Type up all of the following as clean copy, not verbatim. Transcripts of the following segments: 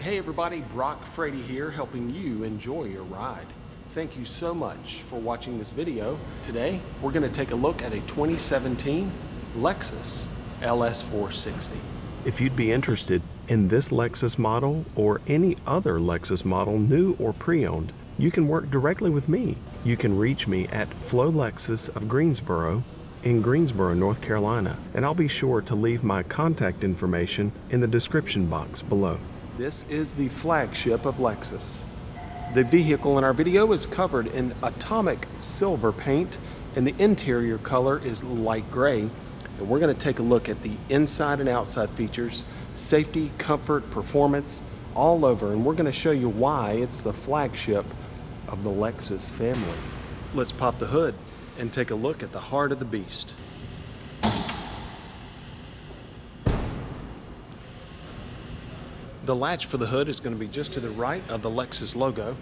Hey everybody, Brock Frady here, helping you enjoy your ride. Thank you so much for watching this video. Today, we're going to take a look at a 2017 Lexus LS460. If you'd be interested in this Lexus model or any other Lexus model, new or pre-owned, you can work directly with me. You can reach me at Flo Lexus of Greensboro in Greensboro, North Carolina, and I'll be sure to leave my contact information in the description box below. This is the flagship of Lexus. The vehicle in our video is covered in atomic silver paint, and the interior color is light gray. And we're going to take a look at the inside and outside features, safety, comfort, performance, all over, and we're going to show you why it's the flagship of the Lexus family. Let's pop the hood and take a look at the heart of the beast. The latch for the hood is going to be just to the right of the Lexus logo.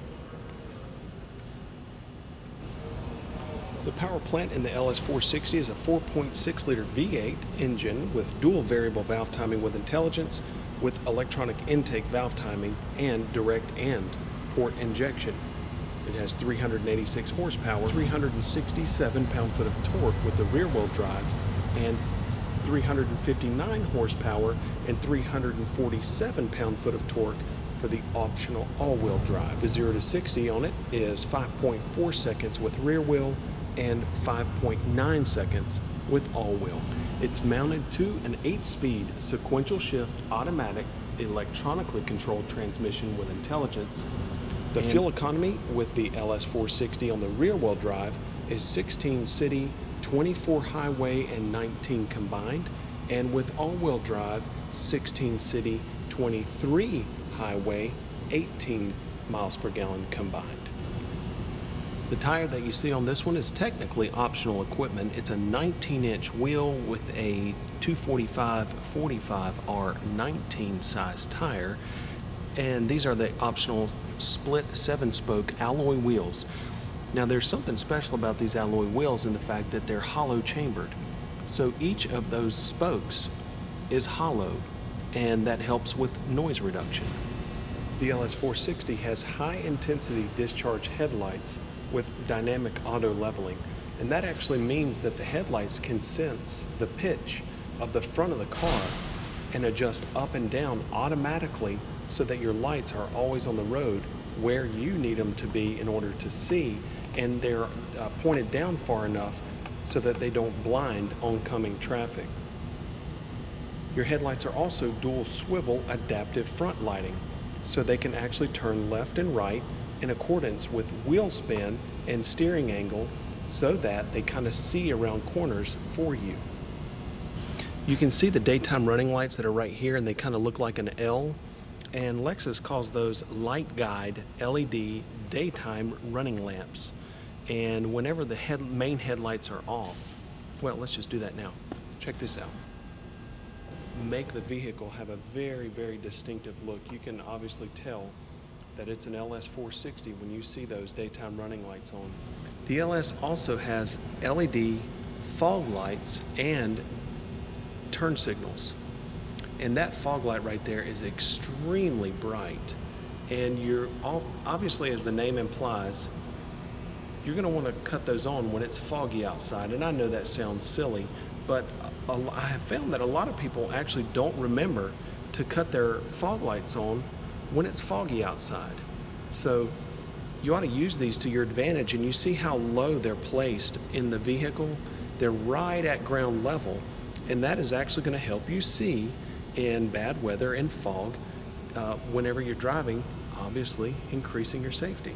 The power plant in the LS460 is a 4.6 liter V8 engine with dual variable valve timing with intelligence, with electronic intake valve timing and direct and port injection. It has 386 horsepower, 367 pound-foot of torque with the rear-wheel drive, and 359 horsepower and 347 pound-foot of torque for the optional all-wheel drive. The 0 to 60 on it is 5.4 seconds with rear wheel and 5.9 seconds with all-wheel. It's mounted to an 8-speed sequential shift automatic electronically controlled transmission with intelligence. The fuel economy with the LS460 on the rear-wheel drive is 16 city, 24 highway, and 19 combined, and with all-wheel drive, 16 city, 23 highway, 18 miles per gallon combined. The tire that you see on this one is technically optional equipment. It's a 19-inch wheel with a 245/45R19 size tire, and these are the optional split 7-spoke alloy wheels. Now there's something special about these alloy wheels in the fact that they're hollow chambered. So each of those spokes is hollow, and that helps with noise reduction. The LS460 has high intensity discharge headlights with dynamic auto leveling, and that actually means that the headlights can sense the pitch of the front of the car and adjust up and down automatically so that your lights are always on the road where you need them to be in order to see, and they're pointed down far enough so that they don't blind oncoming traffic. Your headlights are also dual swivel adaptive front lighting, so they can actually turn left and right in accordance with wheel spin and steering angle so that they kind of see around corners for you. You can see the daytime running lights that are right here, and they kind of look like an L, and Lexus calls those light guide LED daytime running lamps. And whenever the main headlights are off, well, let's just do that now. Check this out. Make the vehicle have a very, very distinctive look. You can obviously tell that it's an LS460 when you see those daytime running lights on. The LS also has LED fog lights and turn signals. And that fog light right there is extremely bright. And you're obviously, as the name implies, you're going to want to cut those on when it's foggy outside. And I know that sounds silly, but I have found that a lot of people actually don't remember to cut their fog lights on when it's foggy outside. So you ought to use these to your advantage, and you see how low they're placed in the vehicle. They're right at ground level, and that is actually going to help you see in bad weather and fog whenever you're driving, obviously increasing your safety.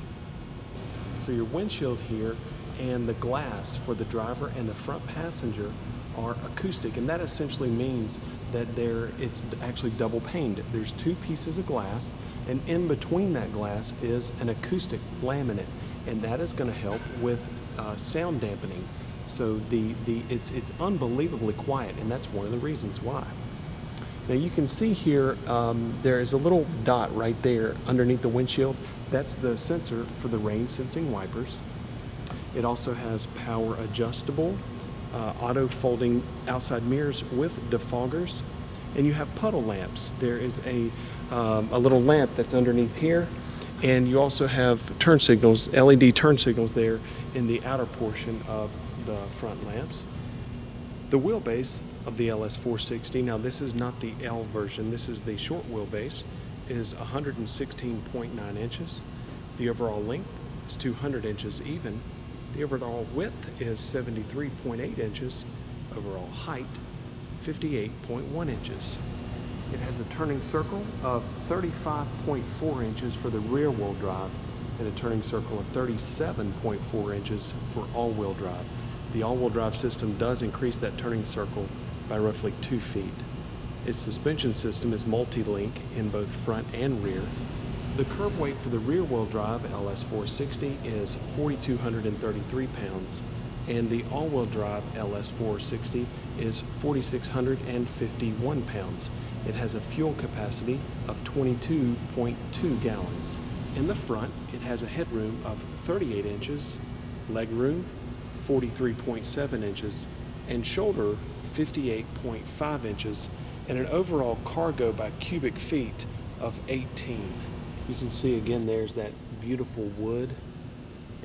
So your windshield here and the glass for the driver and the front passenger are acoustic, and that essentially means that it's actually double paned. There's 2 pieces of glass, and in between that glass is an acoustic laminate, and that is going to help with sound dampening. So it's unbelievably quiet, and that's one of the reasons why. Now you can see here there is a little dot right there underneath the windshield. That's the sensor for the rain sensing wipers. It also has power adjustable auto folding outside mirrors with defoggers, And you have puddle lamps. There is a little lamp that's underneath here, and you also have turn signals, LED turn signals there in the outer portion of the front lamps. The wheelbase of the LS460, now this is not the L version, this is the short wheelbase, is 116.9 inches. The overall length is 200 inches even. The overall width is 73.8 inches. Overall height, 58.1 inches. It has a turning circle of 35.4 inches for the rear wheel drive and a turning circle of 37.4 inches for all-wheel drive. The all-wheel drive system does increase that turning circle by roughly 2 feet. Its suspension system is multi-link in both front and rear. The curb weight for the rear-wheel drive LS460 is 4,233 pounds, and the all-wheel drive LS460 is 4,651 pounds. It has a fuel capacity of 22.2 gallons. In the front, it has a headroom of 38 inches, legroom 43.7 inches, and shoulder 58.5 inches, and an overall cargo by cubic feet of 18. You can see again there's that beautiful wood,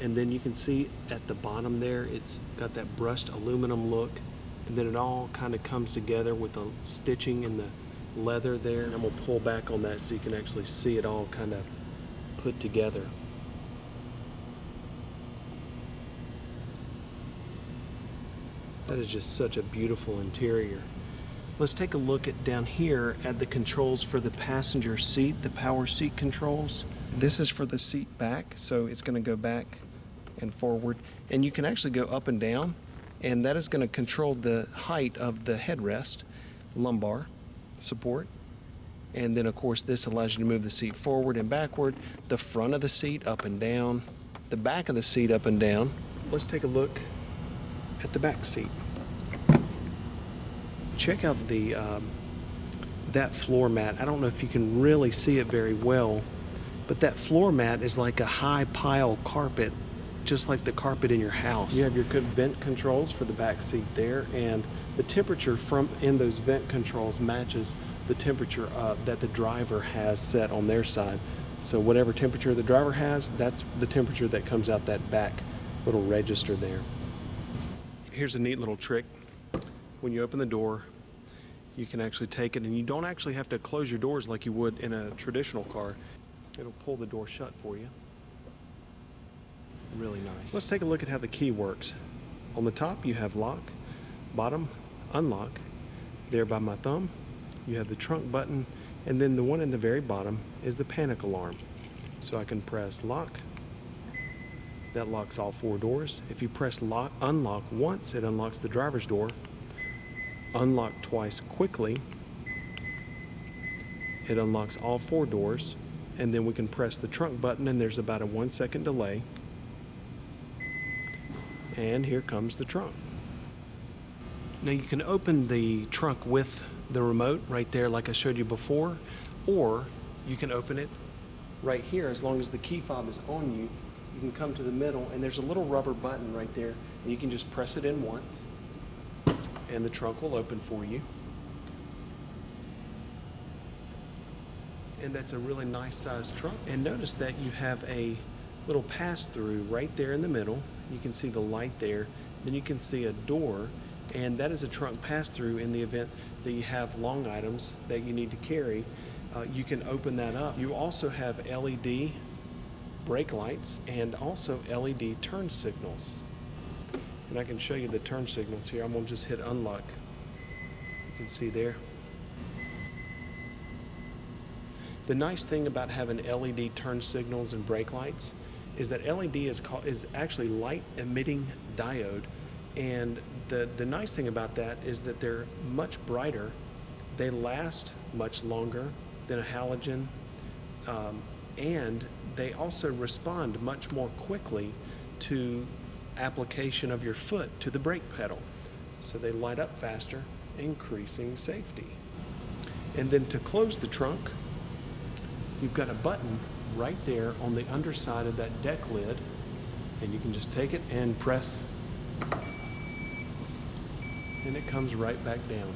and then you can see at the bottom there it's got that brushed aluminum look, and then it all kind of comes together with the stitching in the leather there. And I'm going to pull back on that so you can actually see it all kind of put together. That is just such a beautiful interior. Let's take a look at down here at the controls for the passenger seat, the power seat controls. This is for the seat back, so it's going to go back and forward, and you can actually go up and down, and that is going to control the height of the headrest, lumbar support. And then of course this allows you to move the seat forward and backward, the front of the seat up and down, the back of the seat up and down. Let's take a look at the back seat. Check out the that floor mat. I don't know if you can really see it very well, but that floor mat is like a high pile carpet, just like the carpet in your house. You have your good vent controls for the back seat there, and the temperature from in those vent controls matches the temperature that the driver has set on their side. So whatever temperature the driver has, that's the temperature that comes out that back little register there. Here's a neat little trick. When you open the door, you can actually take it, and you don't actually have to close your doors like you would in a traditional car. It'll pull the door shut for you. Really nice. Let's take a look at how the key works. On the top you have lock, bottom unlock. There by my thumb you have the trunk button, and then the one in the very bottom is the panic alarm. So I can press lock. That locks all 4 doors. If you press unlock once, it unlocks the driver's door. Unlock twice quickly, it unlocks all 4 doors, and then we can press the trunk button, and there's about a 1-second delay. And here comes the trunk. Now you can open the trunk with the remote right there like I showed you before, or you can open it right here. As long as the key fob is on you, you can come to the middle, and there's a little rubber button right there, and you can just press it in once, and the trunk will open for you. And that's a really nice sized trunk. And notice that you have a little pass-through right there in the middle. You can see the light there. Then you can see a door, and that is a trunk pass-through in the event that you have long items that you need to carry. You can open that up. You also have LED brake lights and also LED turn signals. And I can show you the turn signals here. I'm going to just hit unlock. You can see there. The nice thing about having LED turn signals and brake lights is that LED is actually light emitting diode, and the nice thing about that is that they're much brighter. They last much longer than a halogen, and they also respond much more quickly to application of your foot to the brake pedal. So they light up faster, increasing safety. And then to close the trunk, you've got a button right there on the underside of that deck lid, and you can just take it and press, and it comes right back down.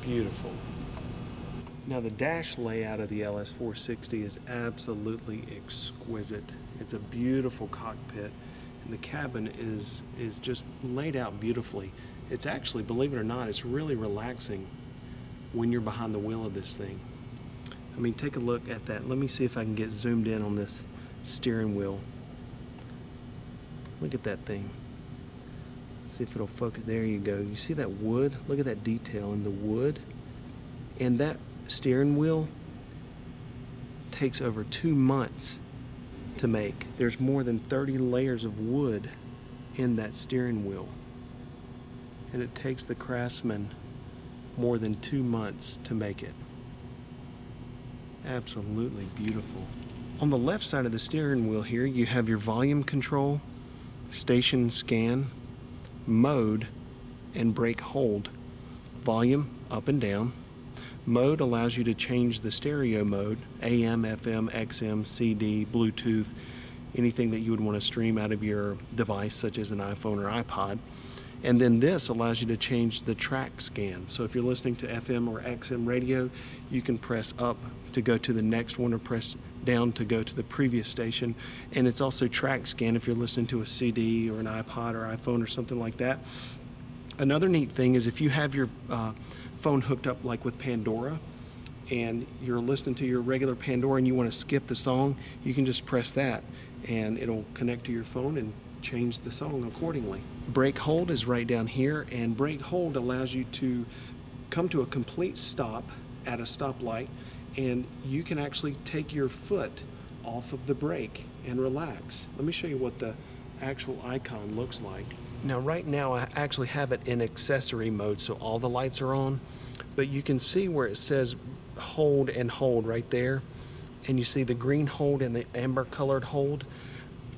Beautiful. Now the dash layout of the LS460 is absolutely exquisite. It's a beautiful cockpit, and the cabin is just laid out beautifully. It's actually, believe it or not, it's really relaxing when you're behind the wheel of this thing. I mean, take a look at that. Let me see if I can get zoomed in on this steering wheel. Look at that thing. See if it'll focus. There you go. You see that wood? Look at that detail in the wood. And that steering wheel takes over 2 months to make. There's more than 30 layers of wood in that steering wheel. And it takes the craftsman more than 2 months to make it. Absolutely beautiful. On the left side of the steering wheel here, you have your volume control, station scan, mode, and brake hold. Volume up and down. Mode allows you to change the stereo mode, AM, FM, XM, CD, Bluetooth, anything that you would want to stream out of your device, such as an iPhone or iPod. And then this allows you to change the track scan. So if you're listening to FM or XM radio, you can press up to go to the next one or press down to go to the previous station. And it's also track scan if you're listening to a CD or an iPod or iPhone or something like that. Another neat thing is if you have your phone hooked up like with Pandora and you're listening to your regular Pandora and you want to skip the song, you can just press that and it'll connect to your phone and change the song accordingly. Brake hold is right down here, and brake hold allows you to come to a complete stop at a stoplight, and you can actually take your foot off of the brake and relax. Let me show you what the actual icon looks like. Now right now I actually have it in accessory mode, so all the lights are on, but you can see where it says hold and hold right there, and you see the green hold and the amber colored hold.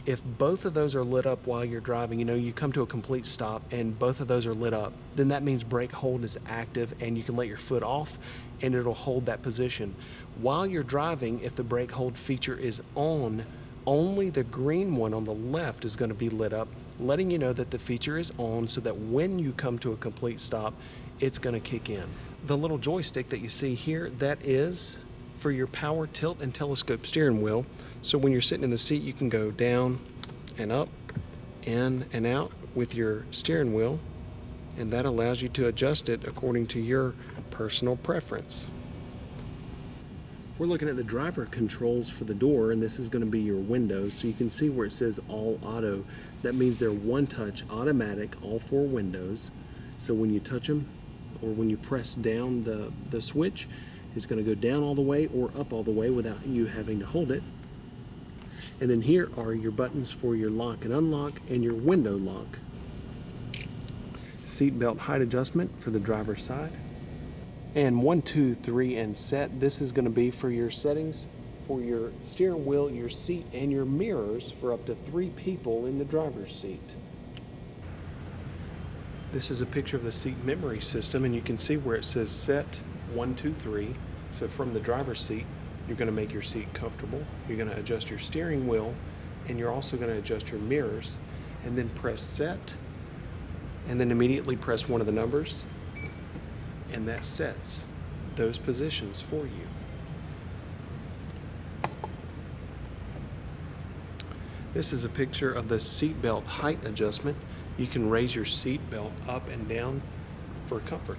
If both of those are lit up while you're driving, you come to a complete stop and both of those are lit up, then that means brake hold is active and you can let your foot off and it'll hold that position. While you're driving, if the brake hold feature is on, only the green one on the left is going to be lit up, letting you know that the feature is on so that when you come to a complete stop, it's going to kick in. The little joystick that you see here, that is for your power tilt and telescope steering wheel. So when you're sitting in the seat, you can go down and up, in and out with your steering wheel, and that allows you to adjust it according to your personal preference. We're looking at the driver controls for the door, and this is going to be your windows. So you can see where it says all auto. That means they're one touch automatic, all 4 windows. So when you touch them or when you press down the switch, it's going to go down all the way or up all the way without you having to hold it. And then here are your buttons for your lock and unlock and your window lock. Seat belt height adjustment for the driver's side. And 1, 2, 3 and set. This is going to be for your settings for your steering wheel, your seat, and your mirrors for up to 3 people in the driver's seat. This is a picture of the seat memory system, and you can see where it says set 1, 2, 3. So from the driver's seat, you're going to make your seat comfortable. You're going to adjust your steering wheel, and you're also going to adjust your mirrors. And then press set, and then immediately press one of the numbers, and that sets those positions for you. This is a picture of the seat belt height adjustment. You can raise your seat belt up and down for comfort.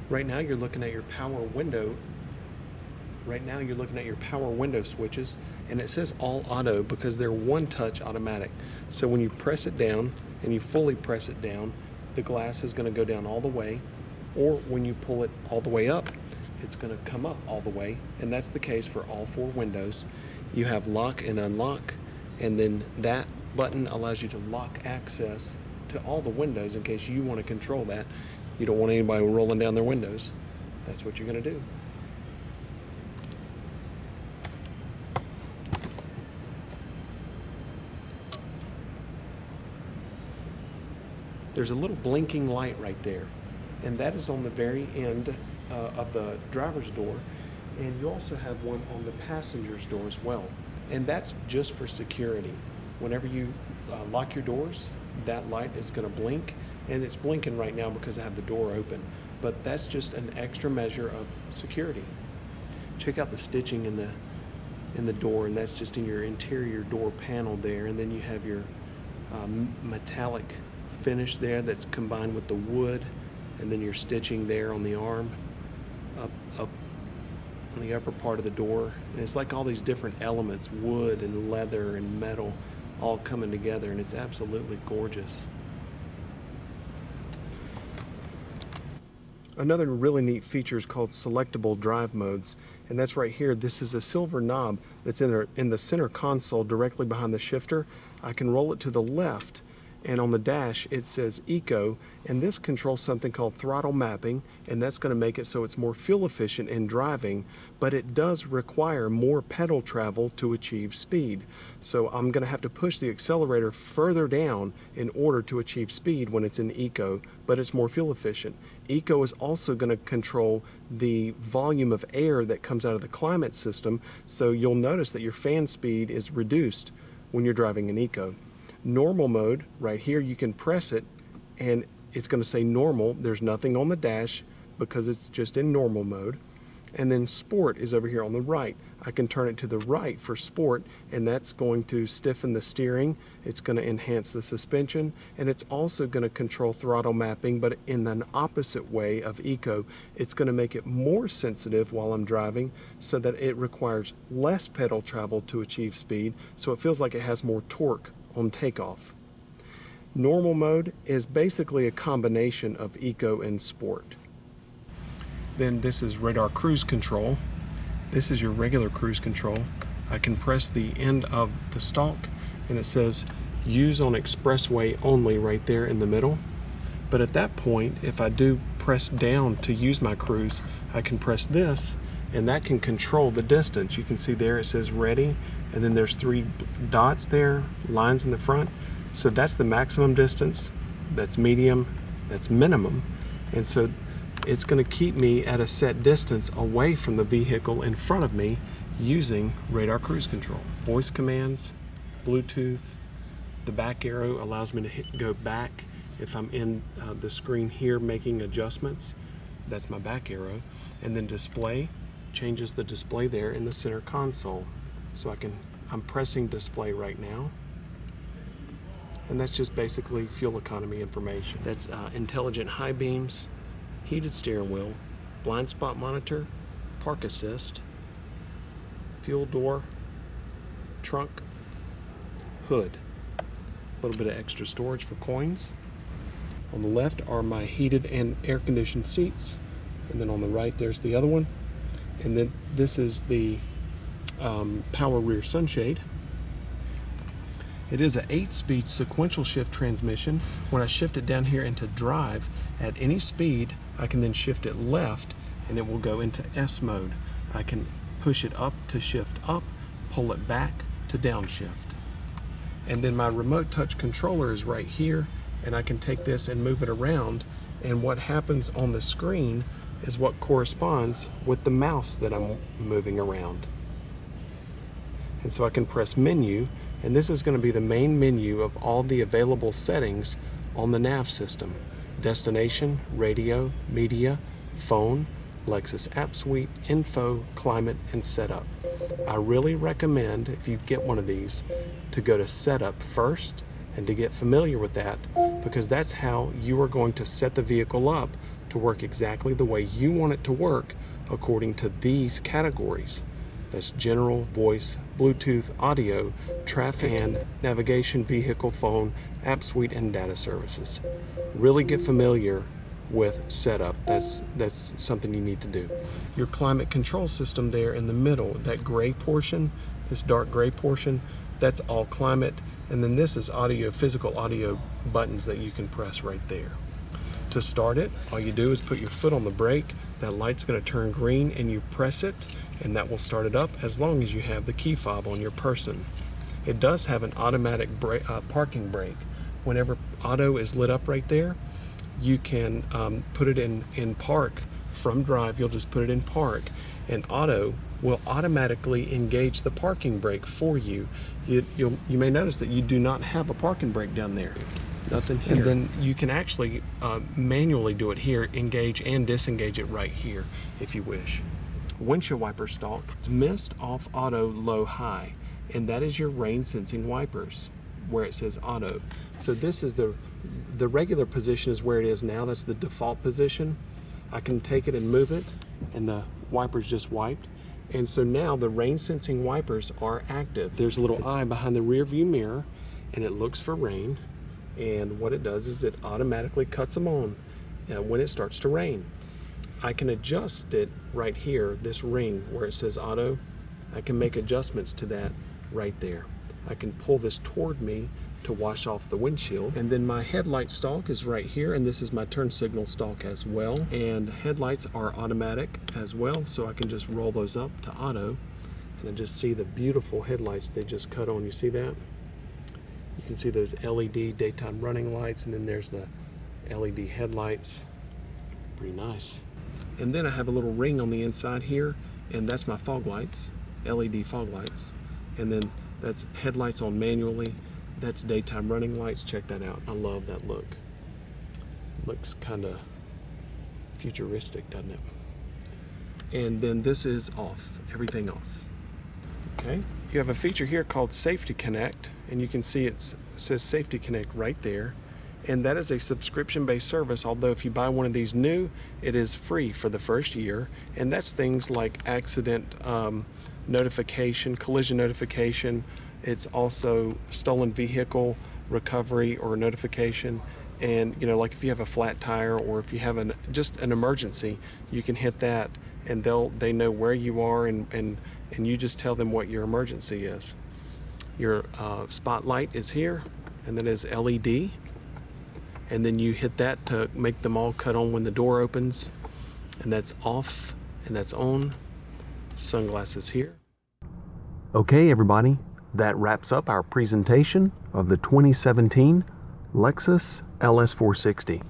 Right now you're looking at your power window. Right now you're looking at your power window switches, and it says all auto because they're one touch automatic. So when you press it down and you fully press it down, the glass is going to go down all the way, or when you pull it all the way up, it's going to come up all the way, and that's the case for all 4 windows. You have lock and unlock, and then that button allows you to lock access to all the windows in case you want to control that. You don't want anybody rolling down their windows. That's what you're going to do. There's a little blinking light right there, and that is on the very end of the driver's door. And you also have one on the passenger's door as well. And that's just for security. Whenever you lock your doors, that light is going to blink, and it's blinking right now because I have the door open. But that's just an extra measure of security. Check out the stitching in the door, and that's just in your interior door panel there. And then you have your metallic finish there that's combined with the wood, and then your stitching there on the arm, up on the upper part of the door. And it's like all these different elements, wood and leather and metal, all coming together, and it's absolutely gorgeous. Another really neat feature is called Selectible drive modes, and that's right here. This is a silver knob that's in the center console directly behind the shifter. I can roll it to the left, and on the dash it says Eco, and this controls something called throttle mapping, and that's going to make it so it's more fuel efficient in driving, but it does require more pedal travel to achieve speed. So I'm going to have to push the accelerator further down in order to achieve speed when it's in Eco, but it's more fuel efficient. Eco is also going to control the volume of air that comes out of the climate system, so you'll notice that your fan speed is reduced when you're driving in Eco. Normal mode, right here, you can press it and it's going to say normal. There's nothing on the dash because it's just in normal mode. And then sport is over here on the right. I can turn it to the right for sport, and that's going to stiffen the steering. It's going to enhance the suspension, and it's also going to control throttle mapping, but in an opposite way of Eco. It's going to make it more sensitive while I'm driving so that it requires less pedal travel to achieve speed, so it feels like it has more torque on takeoff. Normal mode is basically a combination of Eco and sport. Then this is radar cruise control. This is your regular cruise control. I can press the end of the stalk and it says use on expressway only right there in the middle. But at that point, if I do press down to use my cruise, I can press this and that can control the distance. You can see there it says ready, and then there's 3 dots there, lines in the front. So that's the maximum distance, that's medium, that's minimum. And so it's going to keep me at a set distance away from the vehicle in front of me using radar cruise control. Voice commands, Bluetooth, the back arrow allows me to go back if I'm in the screen here making adjustments. That's my back arrow. And then display changes the display there in the center console. So I'm pressing display right now. And that's just basically fuel economy information. That's intelligent high beams, heated steering wheel, blind spot monitor, park assist, fuel door, trunk, hood. A little bit of extra storage for coins. On the left are my heated and air conditioned seats, and then on the right there's the other one. And then this is the power rear sunshade. It is an 8-speed sequential shift transmission. When I shift it down here into drive, at any speed, I can then shift it left and it will go into S mode. I can push it up to shift up, pull it back to downshift. And then my remote touch controller is right here, and I can take this and move it around, and what happens on the screen is what corresponds with the mouse that I'm moving around. And so I can press menu, and this is going to be the main menu of all the available settings on the nav system. Destination, radio, media, phone, Lexus App Suite, info, climate, and setup. I really recommend, if you get one of these, to go to setup first and to get familiar with that, because that's how you are going to set the vehicle up to work exactly the way you want it to work according to these categories. That's general, voice, Bluetooth, audio, traffic, and navigation, vehicle, phone, app suite, and data services. Really get familiar with setup. That's something you need to do. Your climate control system there in the middle, that gray portion, this dark gray portion, that's all climate. And then this is audio, physical audio buttons that you can press right there. To start it, all you do is put your foot on the brake. That light's going to turn green and you press it, and that will start it up as long as you have the key fob on your person. It does have an automatic parking brake. Whenever auto is lit up right there, you can put it in park from drive. You'll just put it in park, And auto will automatically engage the parking brake for you. You may notice that you do not have a parking brake down there. Nothing here. And then you can actually manually do it here, engage and disengage it right here if you wish. Windshield wiper stalk. It's mist off auto low high, and that is your rain sensing wipers where it says auto. So this is the regular position is where it is now. That's the default position. I can take it and move it, and the wipers just wiped. And so now the rain sensing wipers are active. There's a little eye behind the rear view mirror, and it looks for rain. And what it does is it automatically cuts them on when it starts to rain. I can adjust it right here, this ring where it says auto. I can make adjustments to that right there. I can pull this toward me to wash off the windshield. And then my headlight stalk is right here, and this is my turn signal stalk as well. And headlights are automatic as well, so I can just roll those up to auto. And I just see the beautiful headlights they just cut on. You see that? You can see those LED daytime running lights, and then there's the LED headlights. Pretty nice. And then I have a little ring on the inside here, and that's my fog lights, LED fog lights. And then that's headlights on manually. That's daytime running lights. Check that out. I love that look. Looks kind of futuristic, doesn't it? And then this is off, everything off. Okay. You have a feature here called Safety Connect, and you can see it says Safety Connect right there. And that is a subscription-based service, although if you buy one of these new, it is free for the first year. And that's things like accident notification, collision notification. It's also stolen vehicle recovery or notification. And you know, like if you have a flat tire or if you have just an emergency, you can hit that, and they know where you are, and you just tell them what your emergency is. Your spotlight is here, and then it's LED. And then you hit that to make them all cut on when the door opens, and that's off and that's on. Sunglasses here. Okay, everybody, that wraps up our presentation of the 2017 Lexus LS460.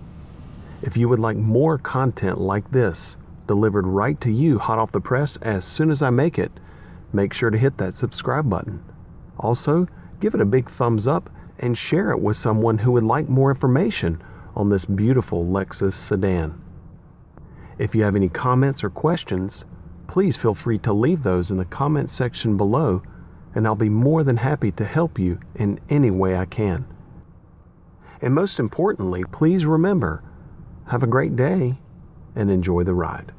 If you would like more content like this delivered right to you hot off the press as soon as I make it, make sure to hit that subscribe button. Also, give it a big thumbs up and share it with someone who would like more information on this beautiful Lexus sedan. If you have any comments or questions, please feel free to leave those in the comment section below, and I'll be more than happy to help you in any way I can. And most importantly, please remember, have a great day and enjoy the ride.